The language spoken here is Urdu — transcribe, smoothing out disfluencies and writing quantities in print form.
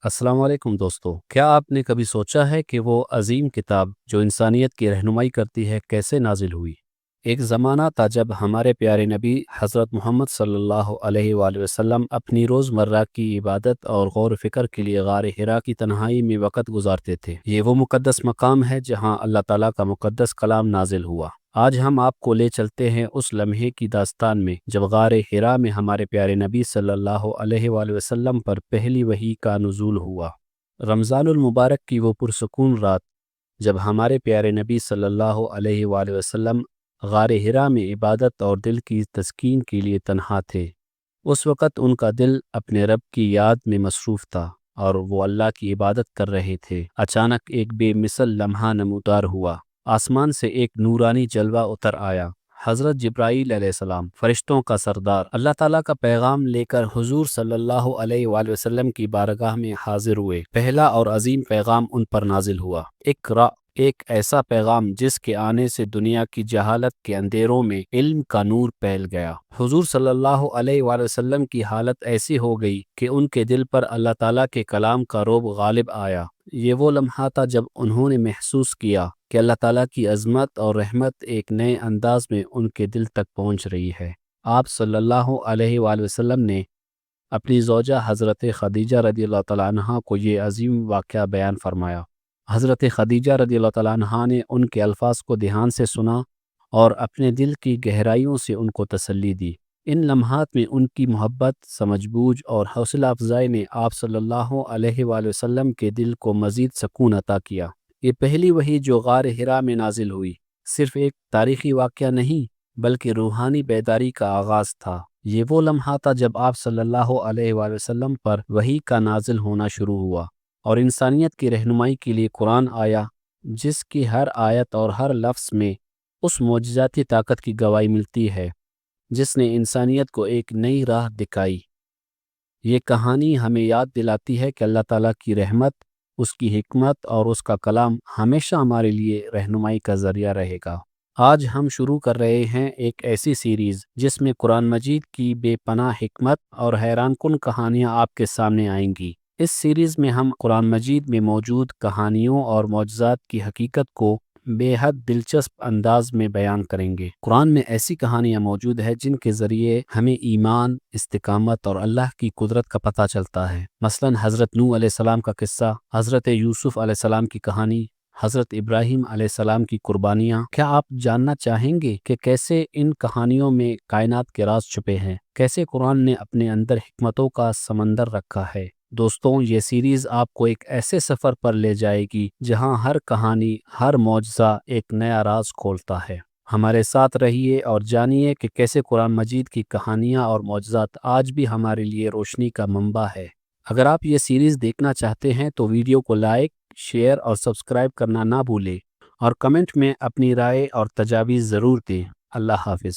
السلام علیکم دوستو، کیا آپ نے کبھی سوچا ہے کہ وہ عظیم کتاب جو انسانیت کی رہنمائی کرتی ہے کیسے نازل ہوئی؟ ایک زمانہ تھا جب ہمارے پیارے نبی حضرت محمد صلی اللہ علیہ وآلہ وسلم اپنی روزمرہ کی عبادت اور غور و فکر کے لیے غار حرا کی تنہائی میں وقت گزارتے تھے۔ یہ وہ مقدس مقام ہے جہاں اللہ تعالیٰ کا مقدس کلام نازل ہوا۔ آج ہم آپ کو لے چلتے ہیں اس لمحے کی داستان میں جب غار حرا میں ہمارے پیارے نبی صلی اللہ علیہ وآلہ وسلم پر پہلی وحی کا نزول ہوا۔ رمضان المبارک کی وہ پرسکون رات جب ہمارے پیارے نبی صلی اللہ علیہ وآلہ وسلم غار حرا میں عبادت اور دل کی تسکین کے لیے تنہا تھے۔ اس وقت ان کا دل اپنے رب کی یاد میں مصروف تھا اور وہ اللہ کی عبادت کر رہے تھے۔ اچانک ایک بے مثل لمحہ نمودار ہوا۔ آسمان سے ایک نورانی جلوہ اتر آیا۔ حضرت جبرائیل علیہ السلام، فرشتوں کا سردار، اللہ تعالیٰ کا پیغام لے کر حضور صلی اللہ علیہ وآلہ وسلم کی بارگاہ میں حاضر ہوئے۔ پہلا اور عظیم پیغام ان پر نازل ہوا، اقرأ، ایک ایسا پیغام جس کے آنے سے دنیا کی جہالت کے اندھیروں میں علم کا نور پھیل گیا۔ حضور صلی اللہ علیہ وآلہ وسلم کی حالت ایسی ہو گئی کہ ان کے دل پر اللہ تعالیٰ کے کلام کا رعب غالب آیا۔ یہ وہ لمحہ تھا جب انہوں نے محسوس کیا کہ اللہ تعالیٰ کی عظمت اور رحمت ایک نئے انداز میں ان کے دل تک پہنچ رہی ہے۔ آپ صلی اللہ علیہ وآلہ وسلم نے اپنی زوجہ حضرت خدیجہ رضی اللہ تعالیٰ عنہا کو یہ عظیم واقعہ بیان فرمایا۔ حضرت خدیجہ رضی اللہ تعالیٰ عنہا نے ان کے الفاظ کو دھیان سے سنا اور اپنے دل کی گہرائیوں سے ان کو تسلی دی۔ ان لمحات میں ان کی محبت، سمجھ بوجھ اور حوصلہ افزائی نے آپ صلی اللہ علیہ وآلہ وسلم کے دل کو مزید سکون عطا کیا۔ یہ پہلی وحی جو غار حرا میں نازل ہوئی صرف ایک تاریخی واقعہ نہیں بلکہ روحانی بیداری کا آغاز تھا۔ یہ وہ لمحہ تھا جب آپ صلی اللہ علیہ وآلہ وسلم پر وحی کا نازل ہونا شروع ہوا اور انسانیت کی رہنمائی کے لیے قرآن آیا، جس کی ہر آیت اور ہر لفظ میں اس معجزاتی طاقت کی گواہی ملتی ہے جس نے انسانیت کو ایک نئی راہ دکھائی۔ یہ کہانی ہمیں یاد دلاتی ہے کہ اللہ تعالیٰ کی رحمت، اس کی حکمت اور اس کا کلام ہمیشہ ہمارے لیے رہنمائی کا ذریعہ رہے گا۔ آج ہم شروع کر رہے ہیں ایک ایسی سیریز جس میں قرآن مجید کی بے پناہ حکمت اور حیران کن کہانیاں آپ کے سامنے آئیں گی۔ اس سیریز میں ہم قرآن مجید میں موجود کہانیوں اور معجزات کی حقیقت کو بے حد دلچسپ انداز میں بیان کریں گے۔ قرآن میں ایسی کہانیاں موجود ہیں جن کے ذریعے ہمیں ایمان، استقامت اور اللہ کی قدرت کا پتہ چلتا ہے۔ مثلا حضرت نوح علیہ السلام کا قصہ، حضرت یوسف علیہ السلام کی کہانی، حضرت ابراہیم علیہ السلام کی قربانیاں۔ کیا آپ جاننا چاہیں گے کہ کیسے ان کہانیوں میں کائنات کے راز چھپے ہیں؟ کیسے قرآن نے اپنے اندر حکمتوں کا سمندر رکھا ہے؟ دوستوں، یہ سیریز آپ کو ایک ایسے سفر پر لے جائے گی جہاں ہر کہانی، ہر معجزہ ایک نیا راز کھولتا ہے۔ ہمارے ساتھ رہیے اور جانیے کہ کیسے قرآن مجید کی کہانیاں اور معجزات آج بھی ہمارے لیے روشنی کا منبع ہے۔ اگر آپ یہ سیریز دیکھنا چاہتے ہیں تو ویڈیو کو لائک، شیئر اور سبسکرائب کرنا نہ بھولیں اور کمنٹ میں اپنی رائے اور تجاویز ضرور دیں۔ اللہ حافظ۔